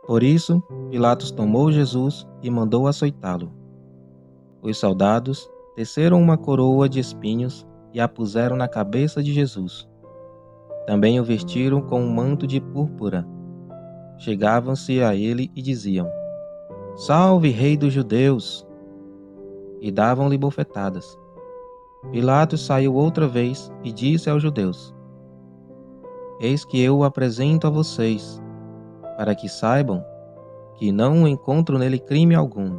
Por isso, Pilatos tomou Jesus e mandou açoitá-lo. Os soldados teceram uma coroa de espinhos e a puseram na cabeça de Jesus. Também o vestiram com um manto de púrpura. Chegavam-se a ele e diziam: Salve, Rei dos Judeus! E davam-lhe bofetadas. Pilatos saiu outra vez e disse aos judeus: Eis que eu o apresento a vocês, para que saibam que não encontro nele crime algum.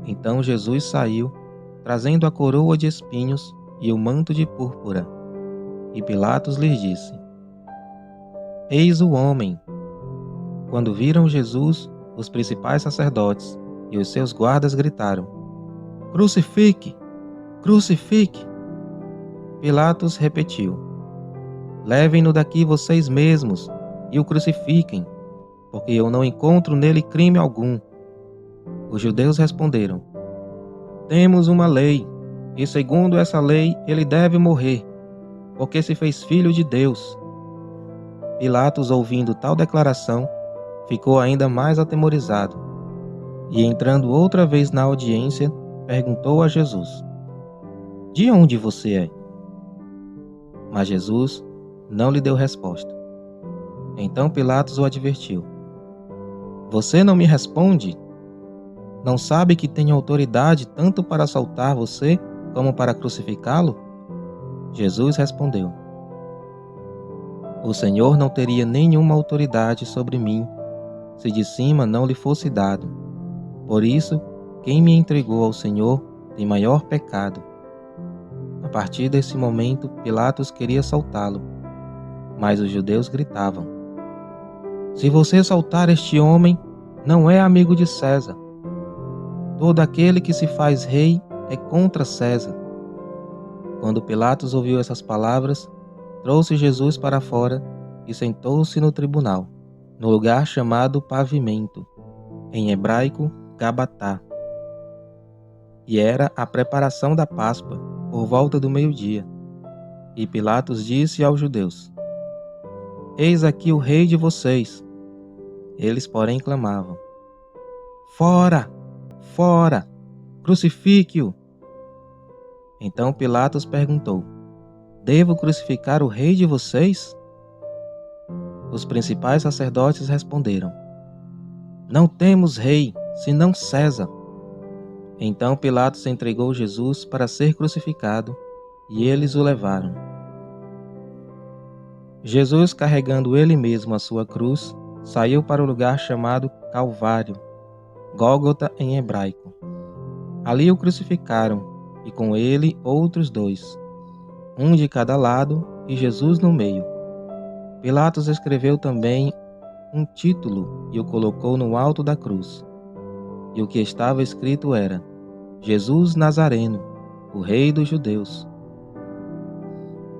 Então Jesus saiu, trazendo a coroa de espinhos e o manto de púrpura. E Pilatos lhes disse: Eis o homem. Quando viram Jesus, os principais sacerdotes e os seus guardas gritaram: Crucifique! Crucifique! Pilatos repetiu: Levem-no daqui vocês mesmos e o crucifiquem, porque eu não encontro nele crime algum. Os judeus responderam: Temos uma lei, e segundo essa lei ele deve morrer, porque se fez filho de Deus. Pilatos, ouvindo tal declaração, ficou ainda mais atemorizado, e entrando outra vez na audiência, perguntou a Jesus: De onde você é? Mas Jesus não lhe deu resposta. Então Pilatos o advertiu: Você não me responde? Não sabe que tenho autoridade tanto para soltar você como para crucificá-lo? Jesus respondeu: O Senhor não teria nenhuma autoridade sobre mim, se de cima não lhe fosse dado. Por isso, quem me entregou ao Senhor tem maior pecado. A partir desse momento, Pilatos queria soltá-lo, mas os judeus gritavam: Se você soltar este homem, não é amigo de César. Todo aquele que se faz rei é contra César. Quando Pilatos ouviu essas palavras, trouxe Jesus para fora e sentou-se no tribunal, no lugar chamado Pavimento, em hebraico Gabatá. E era a preparação da Páscoa, por volta do meio-dia. E Pilatos disse aos judeus: Eis aqui o rei de vocês. Eles, porém, clamavam: Fora! Fora! Crucifique-o! Então Pilatos perguntou: Devo crucificar o rei de vocês? Os principais sacerdotes responderam: Não temos rei, senão César. Então Pilatos entregou Jesus para ser crucificado, e eles o levaram. Jesus, carregando ele mesmo a sua cruz, saiu para o lugar chamado Calvário, Gólgota em hebraico. Ali o crucificaram, e com ele outros dois, um de cada lado e Jesus no meio. Pilatos escreveu também um título e o colocou no alto da cruz. E o que estava escrito era: Jesus Nazareno, o Rei dos Judeus.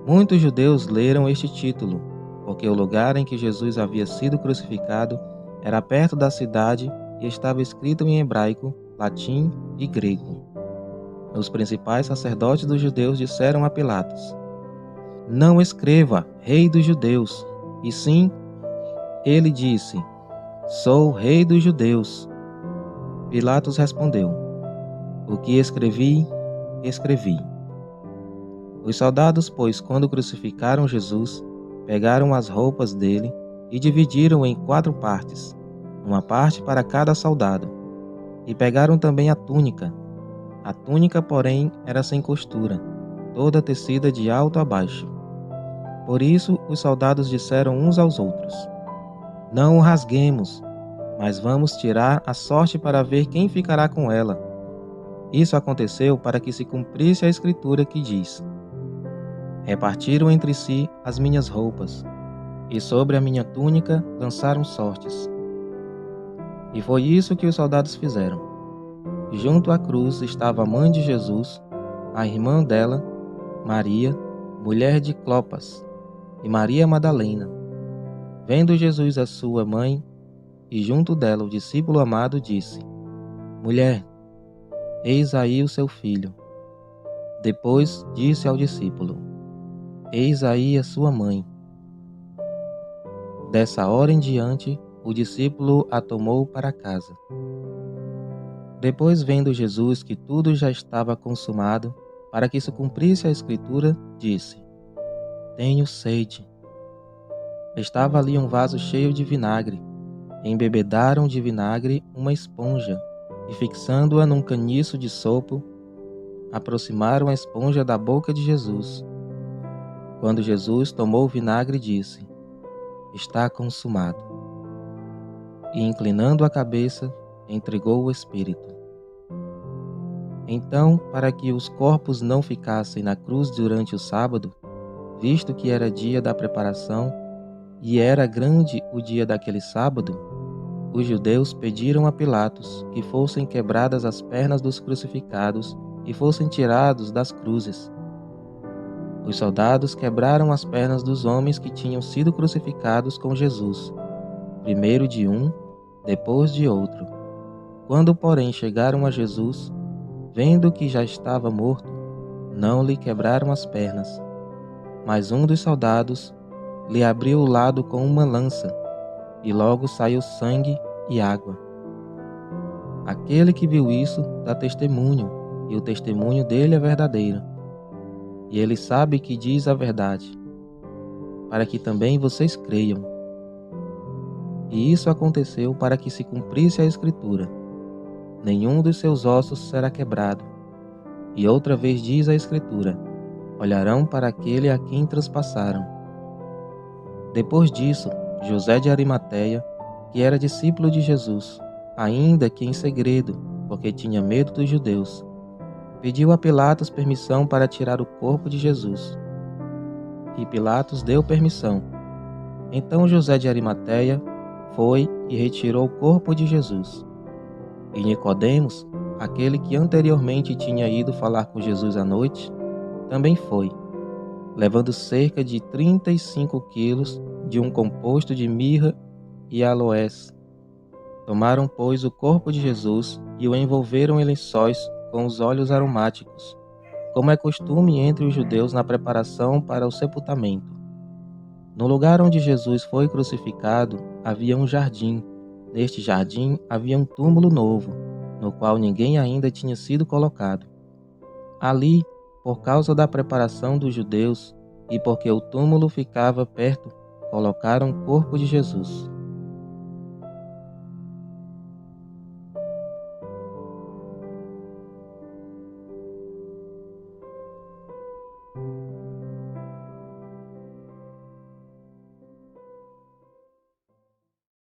Muitos judeus leram este título, porque o lugar em que Jesus havia sido crucificado era perto da cidade e estava escrito em hebraico, latim e grego. Os principais sacerdotes dos judeus disseram a Pilatos: Não escreva Rei dos Judeus, e sim, ele disse: Sou Rei dos Judeus. Pilatos respondeu: O que escrevi, escrevi. Os soldados, pois, quando crucificaram Jesus, pegaram as roupas dele e dividiram em 4 partes, uma parte para cada soldado, e pegaram também a túnica. A túnica, porém, era sem costura, toda tecida de alto a baixo. Por isso, os soldados disseram uns aos outros: Não o rasguemos, mas vamos tirar a sorte para ver quem ficará com ela. Isso aconteceu para que se cumprisse a escritura que diz: Repartiram entre si as minhas roupas, e sobre a minha túnica lançaram sortes. E foi isso que os soldados fizeram. Junto à cruz estava a mãe de Jesus, a irmã dela, Maria, mulher de Clopas, e Maria Madalena. Vendo Jesus a sua mãe, e junto dela o discípulo amado, disse: Mulher, eis aí o seu filho. Depois disse ao discípulo: Eis aí a sua mãe. Dessa hora em diante, o discípulo a tomou para casa. Depois, vendo Jesus que tudo já estava consumado, para que se cumprisse a Escritura, disse: Tenho sede. Estava ali um vaso cheio de vinagre. Embebedaram de vinagre uma esponja e, fixando-a num caniço de sopo, aproximaram a esponja da boca de Jesus. Quando Jesus tomou o vinagre, disse: Está consumado. E, inclinando a cabeça, entregou o Espírito. Então, para que os corpos não ficassem na cruz durante o sábado, visto que era dia da preparação e era grande o dia daquele sábado, os judeus pediram a Pilatos que fossem quebradas as pernas dos crucificados e fossem tirados das cruzes. Os soldados quebraram as pernas dos homens que tinham sido crucificados com Jesus, primeiro de um, depois de outro. Quando, porém, chegaram a Jesus, vendo que já estava morto, não lhe quebraram as pernas. Mas um dos soldados lhe abriu o lado com uma lança, e logo saiu sangue e água. Aquele que viu isso dá testemunho, e o testemunho dele é verdadeiro. E ele sabe que diz a verdade, para que também vocês creiam. E isso aconteceu para que se cumprisse a Escritura: nenhum dos seus ossos será quebrado. E outra vez diz a Escritura: olharão para aquele a quem traspassaram. Depois disso, José de Arimateia, que era discípulo de Jesus, ainda que em segredo, porque tinha medo dos judeus, pediu a Pilatos permissão para tirar o corpo de Jesus. E Pilatos deu permissão. Então José de Arimateia foi e retirou o corpo de Jesus. E Nicodemos, aquele que anteriormente tinha ido falar com Jesus à noite, também foi, levando cerca de 35 quilos de um composto de mirra e aloés. Tomaram, pois, o corpo de Jesus e o envolveram em lençóis com os óleos aromáticos, como é costume entre os judeus na preparação para o sepultamento. No lugar onde Jesus foi crucificado havia um jardim. Neste jardim havia um túmulo novo, no qual ninguém ainda tinha sido colocado. Ali, por causa da preparação dos judeus e porque o túmulo ficava perto, colocaram o corpo de Jesus.